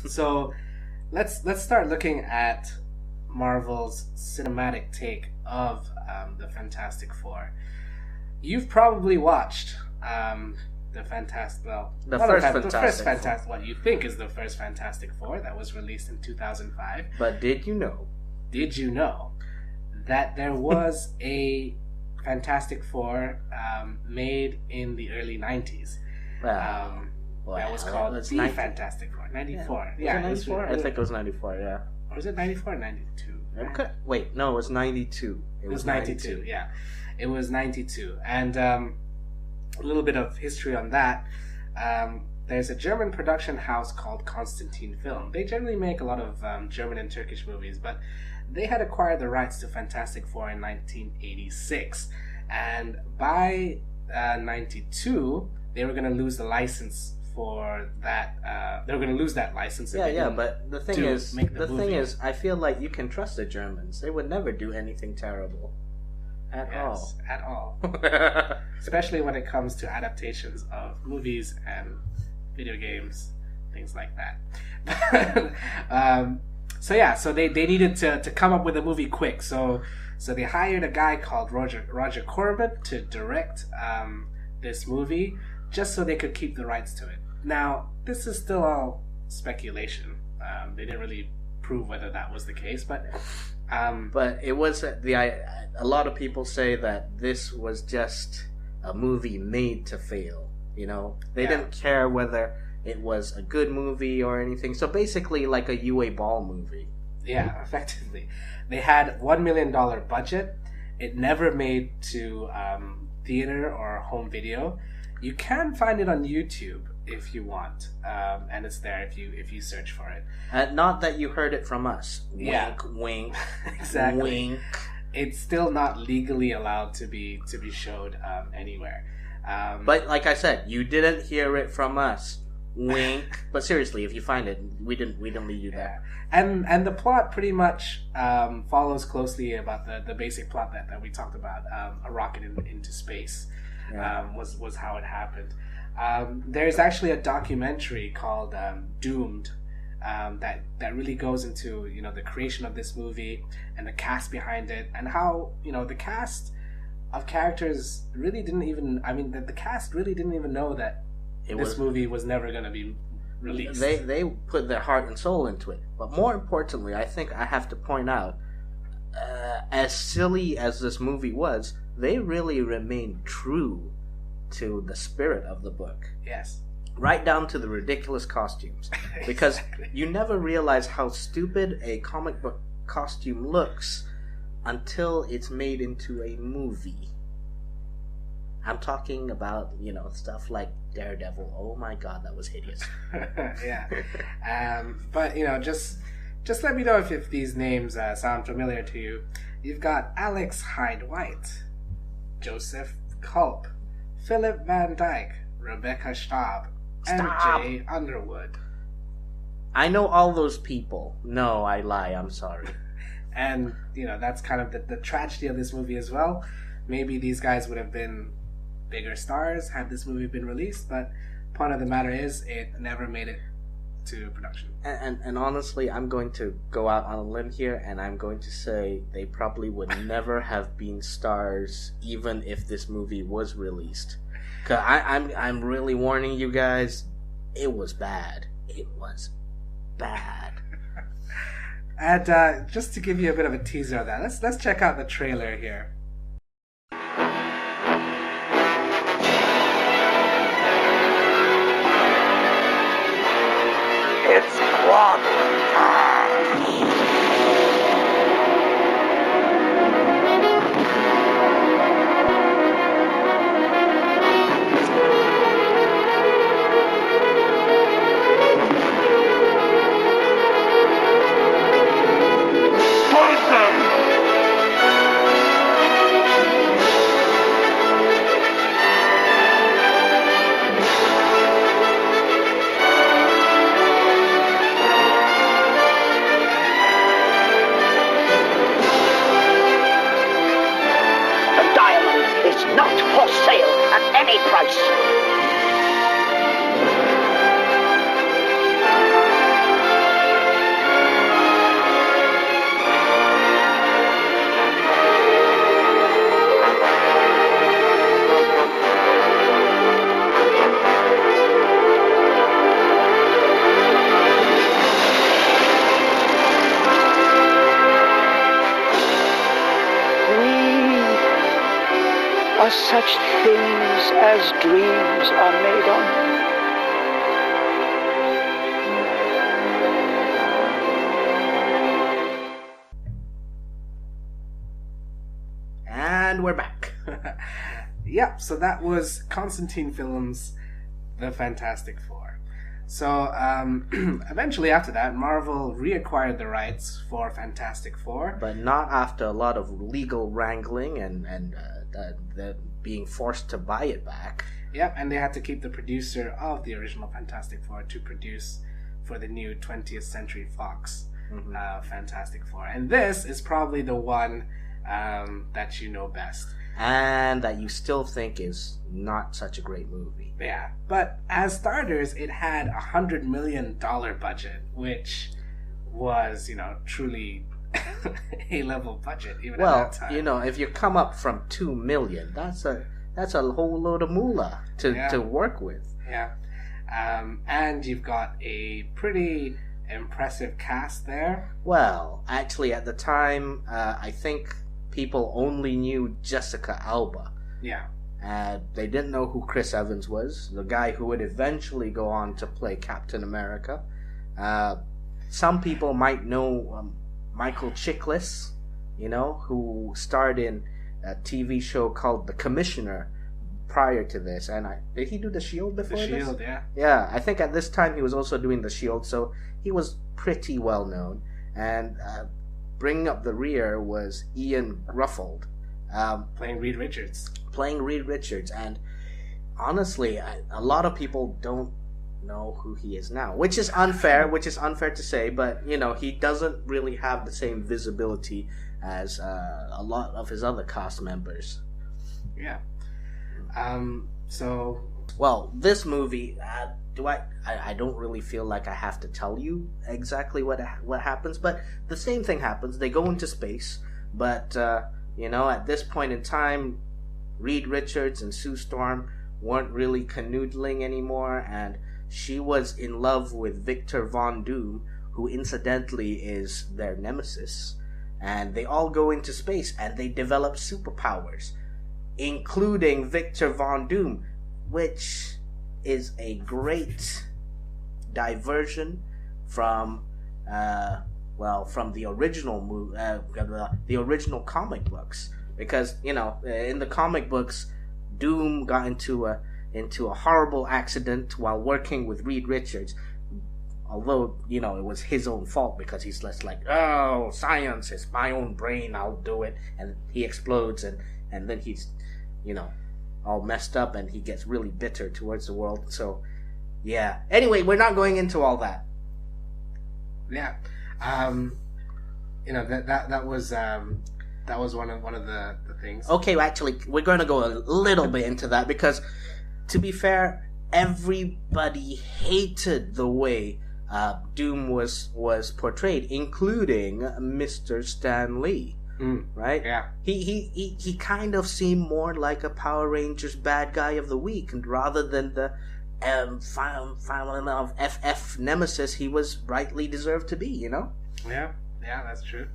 So let's start looking at Marvel's cinematic take of the Fantastic Four. You've probably watched the Fantastic, well, The not first the Fantastic first Four. Fantastic, what you think is the first Fantastic Four that was released in 2005. But did you know? Did you know that there was a Fantastic Four made in the early 90s? That was called The 90. Fantastic Four. 94. Yeah, was it 94? I think it was 94, yeah. Or was it 94 or 92? Okay. Wait, no, it was 92. It was 92, yeah. It was 92. And a little bit of history on that. There's a German production house called Constantine Film. They generally make a lot of German and Turkish movies, but they had acquired the rights to Fantastic Four in 1986. And by 92, they were going to lose the license for that. They were going to lose that license. Yeah, but the thing is, I feel like you can trust the Germans. They would never do anything terrible. At all. Especially when it comes to adaptations of movies and video games, things like that. So they needed to come up with a movie quick. So they hired a guy called Roger Corman to direct this movie, just so they could keep the rights to it. Now, this is still all speculation. They didn't really prove whether that was the case, but it was a lot of people say that this was just a movie made to fail. You know, they didn't care whether it was a good movie or anything. So basically, like a UA Ball movie. Yeah, effectively, they had $1 million budget. It never made to theater or home video. You can find it on YouTube if you want, and it's there if you search for it. Not that you heard it from us. Wink, wink. Exactly. Wink. It's still not legally allowed to be showed anywhere. But like I said, you didn't hear it from us. Wink. But seriously, if you find it, we didn't leave you there. And the plot pretty much follows closely about the basic plot that we talked about. A rocket into space was how it happened. There's actually a documentary called Doomed that really goes into the creation of this movie and the cast behind it, and how the cast of characters really didn't even the cast really didn't even know that this movie was never going to be released. They put their heart and soul into it. But more importantly, I think I have to point out, as silly as this movie was, they really remained true to the spirit of the book. Yes. Right down to the ridiculous costumes. Because you never realize how stupid a comic book costume looks until it's made into a movie. I'm talking about, stuff like Daredevil. Oh my god, that was hideous. Yeah. But, just let me know if these names sound familiar to you. You've got Alex Hyde White, Joseph Culp, Philip Van Dyke, Rebecca Staub, and Jay Underwood. I know all those people. No, I lie. I'm sorry. And, that's kind of the tragedy of this movie as well. Maybe these guys would have been bigger stars had this movie been released, but point of the matter is it never made it to production. And honestly, I'm going to go out on a limb here, and I'm going to say they probably would never have been stars even if this movie was released. 'Cause I'm really warning you guys, it was bad. It was bad. And just to give you a bit of a teaser of that, let's check out the trailer here. It's problem time. Fight them! such things as dreams are made on. And we're back. Yep, so that was Constantine Films' The Fantastic Four. So eventually after that, Marvel reacquired the rights for Fantastic Four. But not after a lot of legal wrangling and the being forced to buy it back. Yep, and they had to keep the producer of the original Fantastic Four to produce for the new 20th Century Fox Fantastic Four. And this is probably the one that you know best. And that you still think is not such a great movie. Yeah, but as starters, it had $100 million budget, which was, truly A-level budget even at that time. If you come up from $2 million, that's a whole load of moolah to work with. Yeah, and you've got a pretty impressive cast there. Well, actually, at the time, I think people only knew Jessica Alba. Yeah. They didn't know who Chris Evans was, the guy who would eventually go on to play Captain America. Some people might know Michael Chiklis, who starred in a TV show called The Commissioner prior to this. And did he do The Shield before this? The Shield, yeah. Yeah, I think at this time he was also doing The Shield, so he was pretty well known. And bringing up the rear was Ian Gruffudd. Playing Reed Richards. And honestly, a lot of people don't know who he is now, which is unfair to say, but he doesn't really have the same visibility as a lot of his other cast members. Yeah. So, well, this movie, I don't really feel like I have to tell you exactly what happens, but the same thing happens. They go into space, but at this point in time, Reed Richards and Sue Storm weren't really canoodling anymore, and she was in love with Victor Von Doom, who incidentally is their nemesis. And they all go into space and they develop superpowers, including Victor Von Doom, which is a great diversion from the original comic books, because in the comic books, Doom got into a horrible accident while working with Reed Richards, although it was his own fault, because he's just like, oh, science is my own brain, I'll do it, and he explodes, and then he's all messed up, and he gets really bitter towards the world. So yeah, anyway, we're not going into all that. Yeah. That was one of the things. Okay, actually, we're going to go a little bit into that, because to be fair, everybody hated the way Doom was portrayed, including Mr. Stan Lee. Right? Yeah. He kind of seemed more like a Power Rangers bad guy of the week, and rather than the final of FF nemesis he was rightly deserved to be. Yeah, that's true.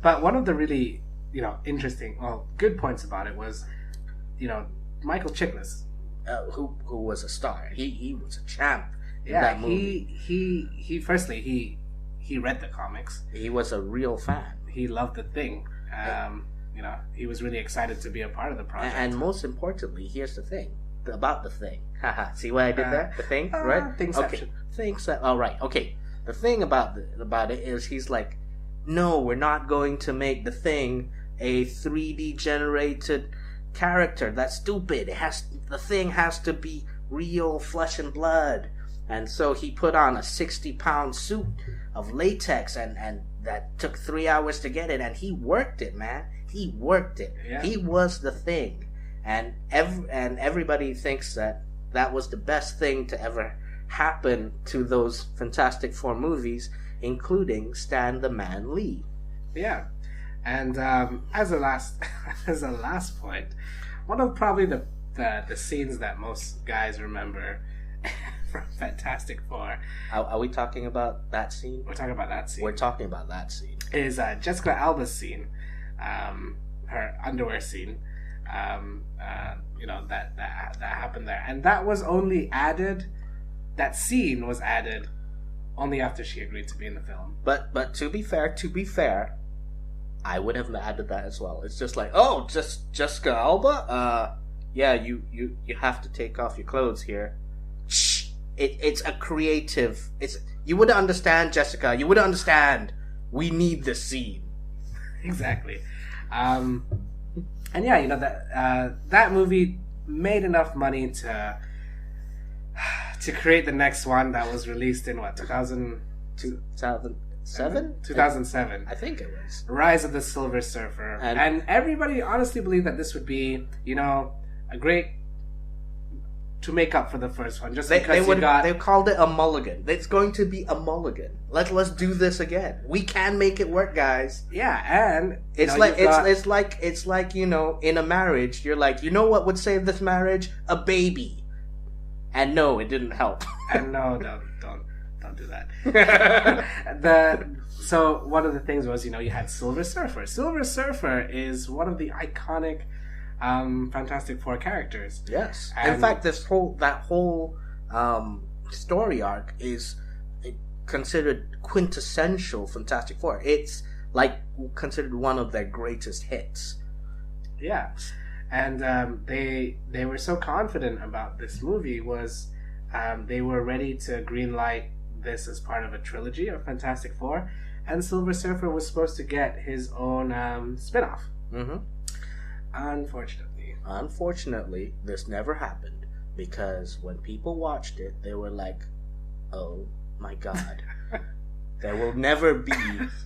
But one of the really interesting, good points about it was, Michael Chiklis, who was a star. He was a champ in that movie. He read the comics. He was a real fan. He loved the Thing. He was really excited to be a part of the project. And most importantly, here's the thing about the Thing. See what I did there? The Thing, right? Thingception. Okay. All right. Okay. The thing about it is, he's like, no, we're not going to make the Thing a 3D generated character. That's stupid. The Thing has to be real flesh and blood. And so he put on a 60-pound suit of latex, and that took 3 hours to get it, and he worked it, man. He worked it. Yeah. He was the Thing, and everybody thinks that was the best thing to ever happen to those Fantastic Four movies, including Stan the Man Lee. Yeah, and as a last point, one of probably the scenes that most guys remember from Fantastic Four. Are we talking about that scene? We're talking about that scene. We're talking about that scene. Is Jessica Alba's scene, her her underwear scene. That happened there, and that was only added. That scene was added only after she agreed to be in the film. But to be fair, I would have added that as well. It's just like, oh, just Jessica Alba. Yeah, you have to take off your clothes here. Shh. It's a creative. You wouldn't understand, Jessica. You wouldn't understand. We need this scene. Exactly. And yeah, that movie made enough money to create the next one that was released in 2007? 2007. I think it was. Rise of the Silver Surfer. And everybody honestly believed that this would be, a great to make up for the first one. Just because they called it a mulligan. It's going to be a mulligan. Let's do this again. We can make it work, guys. Yeah, and it's like in a marriage, you're like, what would save this marriage? A baby. And no, it didn't help. And no, don't do that. So one of the things was, you had Silver Surfer. Silver Surfer is one of the iconic Fantastic Four characters. Yes. In fact, that whole story arc is considered quintessential Fantastic Four. It's like considered one of their greatest hits. Yeah. And they were so confident about this movie was they were ready to greenlight this as part of a trilogy of Fantastic Four, and Silver Surfer was supposed to get his own spin-off. Mm-hmm. Unfortunately, this never happened, because when people watched it, they were like, oh my god, there will never be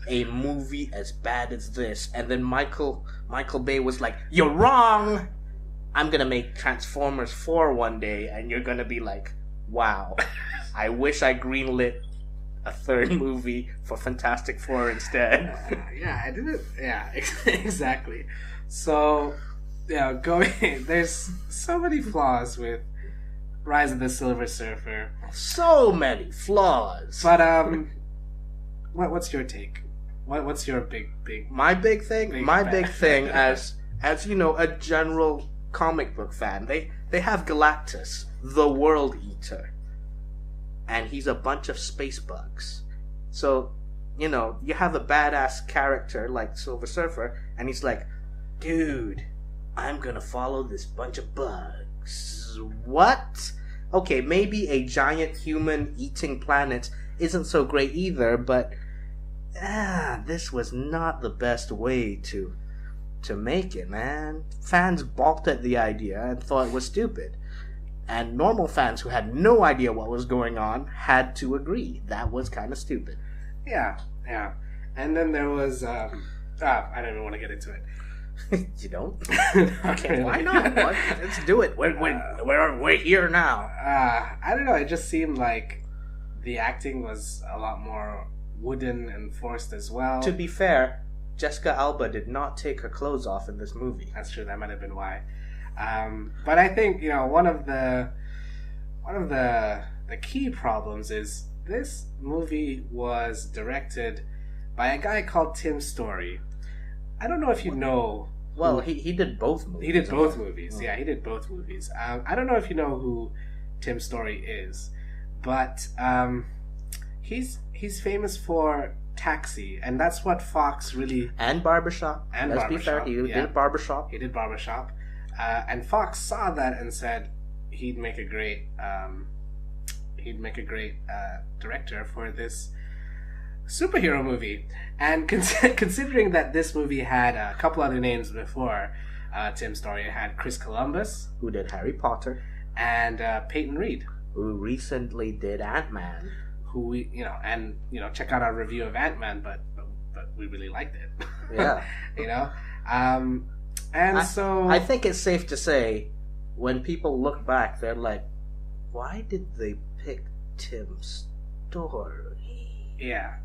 a movie as bad as this. And then Michael Bay was like, you're wrong, I'm gonna make Transformers 4 one day, and you're gonna be like, wow, I wish I greenlit a third movie for Fantastic Four instead. Yeah, I didn't. Yeah, exactly. So, there's so many flaws with Rise of the Silver Surfer. So many flaws. But what's your take? What's your big? My big thing. Big thing, as a general comic book fan, they have Galactus, the World Eater, and he's a bunch of space bugs. So, you have a badass character like Silver Surfer, and he's like, dude, I'm gonna follow this bunch of bugs. What? Okay, maybe a giant human eating planet isn't so great either, but this was not the best way to make it, man. Fans balked at the idea and thought it was stupid. And normal fans who had no idea what was going on had to agree. That was kind of stupid. Yeah. And then there was... I don't even want to get into it. You don't? Okay, why not? Let's do it. We're here now. I don't know. It just seemed like the acting was a lot more wooden and forced as well. To be fair, Jessica Alba did not take her clothes off in this movie. That's true. That might have been why. But I think one of the key problems is this movie was directed by a guy called Tim Story. I don't know if you know. Well, he did both movies. He did both movies. Oh. Yeah, he did both movies. I don't know if you know who Tim Story is, but he's famous for Taxi, and that's what Fox really... And Barbershop. Let's be fair, he did Barbershop. He did Barbershop. And Fox saw that and said he'd make a great director for this superhero movie. And considering that this movie had a couple other names before Tim Story, it had Chris Columbus, who did Harry Potter, and Peyton Reed, who recently did Ant-Man. Who check out our review of Ant-Man, but we really liked it. Yeah. So I think it's safe to say, when people look back, they're like, why did they pick Tim Story? Yeah.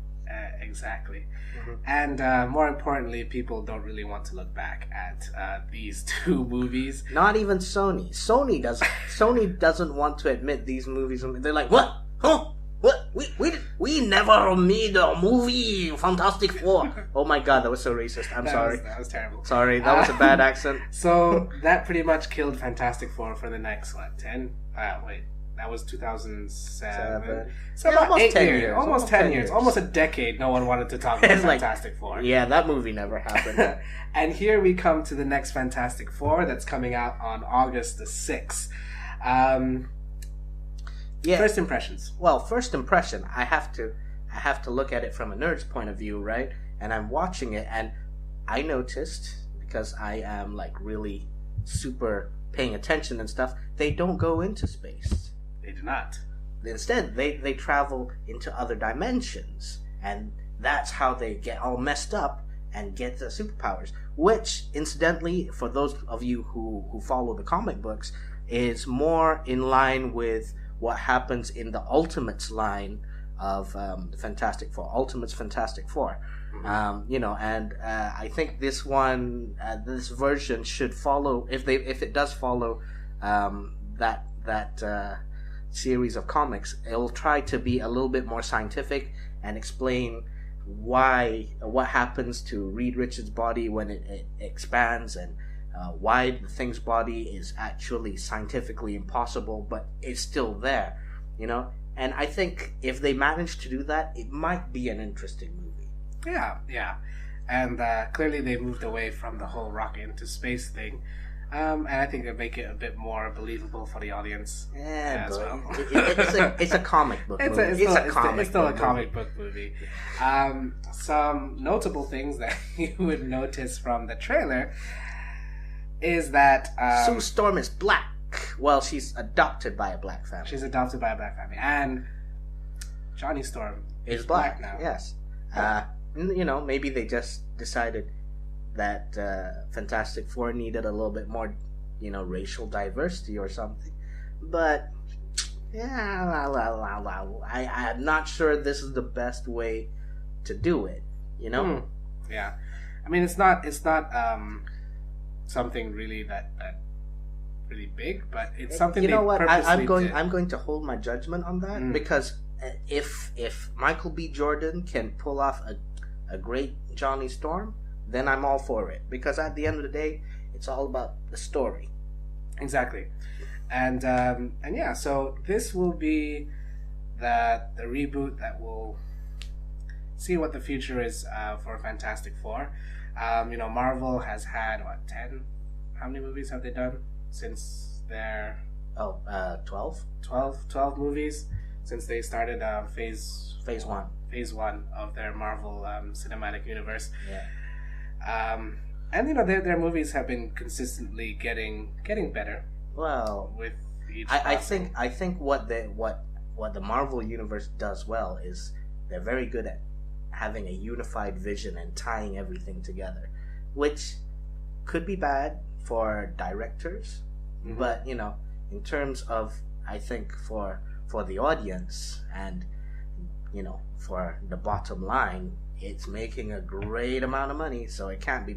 Exactly. Mm-hmm. And more importantly, people don't really want to look back at these two movies. Not even Sony. Sony doesn't want to admit these movies. They're like, what? Huh? What? We We never made a movie, Fantastic Four. Oh my god, that was so racist. I'm sorry. That was terrible. Sorry, that was a bad accent. So that pretty much killed Fantastic Four for the next, what, 10? Wait, that was 2007. So Yeah, about almost 8 10 years. years. Almost 10 years. Almost a decade no one wanted to talk about It's like- Fantastic Four. Yeah, that movie never happened. And here we come to the next Fantastic Four that's coming out on August the 6th. Yeah. First impressions. Well, first impression, I have to look at it from a nerd's point of view, right? And I'm watching it, and I noticed, because I am like really super paying attention and stuff, they don't go into space. They do not. Instead, they travel into other dimensions, and that's how they get all messed up and get the superpowers. Which, incidentally, for those of you who follow the comic books, is more in line with what happens in the Ultimates line of the Fantastic Four, Ultimates Fantastic Four. And I think this one, this version should follow. If it does follow that series of comics, it'll try to be a little bit more scientific and explain what happens to Reed Richards' body when it expands, and why the Thing's body is actually scientifically impossible, but it's still there, And I think if they manage to do that, it might be an interesting movie. Yeah. And clearly they moved away from the whole rocket into space thing. And I think they make it a bit more believable for the audience as well. It's a comic book movie. It's still a comic book movie. Some notable things that you would notice from the trailer is that Sue Storm is black. Well, she's adopted by a black family. She's adopted by a black family, and Johnny Storm is black now. Yes, maybe they just decided that Fantastic Four needed a little bit more, racial diversity or something. But yeah, I'm not sure this is the best way to do it. Yeah, I mean, it's not something really that really big, but it's something. You know what? I'm purposely going to hold my judgment on that because if Michael B. Jordan can pull off a great Johnny Storm, then I'm all for it. Because at the end of the day, it's all about the story. Exactly, and yeah. So this will be the reboot that will see what the future is for Fantastic Four. Marvel has had 10? How many movies have they done since their 12 movies since they started phase one of their Marvel cinematic universe. Yeah. And their movies have been consistently getting better. Well, with each I think what the Marvel universe does well is they're very good at having a unified vision and tying everything together, which could be bad for directors, but in terms of, I think, for the audience and for the bottom line, it's making a great amount of money, so it can't be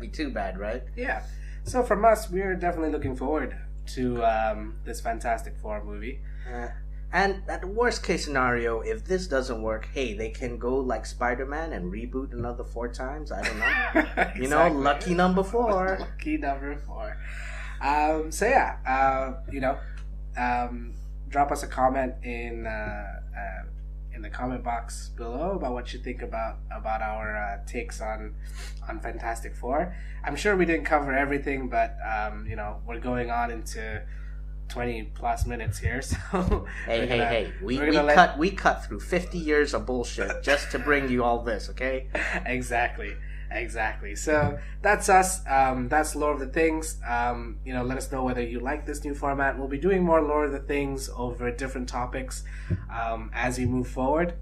too bad, right? Yeah. So from us, we're definitely looking forward to this Fantastic Four movie. And at the worst case scenario, if this doesn't work, hey, they can go like Spider-Man and reboot another 4 times. I don't know. Exactly. Lucky number 4. Lucky number 4. So yeah, drop us a comment in the comment box below about what you think about our takes on Fantastic Four. I'm sure we didn't cover everything, but we're going on into 20 plus minutes here, so hey, we cut through 50 years of bullshit just to bring you all this, okay? Exactly. So that's us. That's Lore of the Things. Let us know whether you like this new format. We'll be doing more Lore of the Things over different topics as we move forward.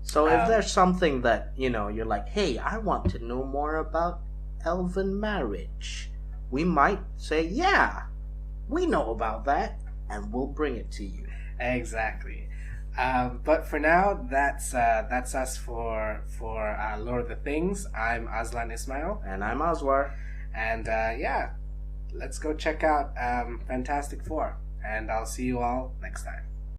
So if there's something that you're like, hey, I want to know more about elven marriage, we might say, yeah, we know about that, and we'll bring it to you. Exactly. But for now, that's us for Lore of the Things. I'm Aslan Ismail. And I'm Aswar. And let's go check out Fantastic Four. And I'll see you all next time.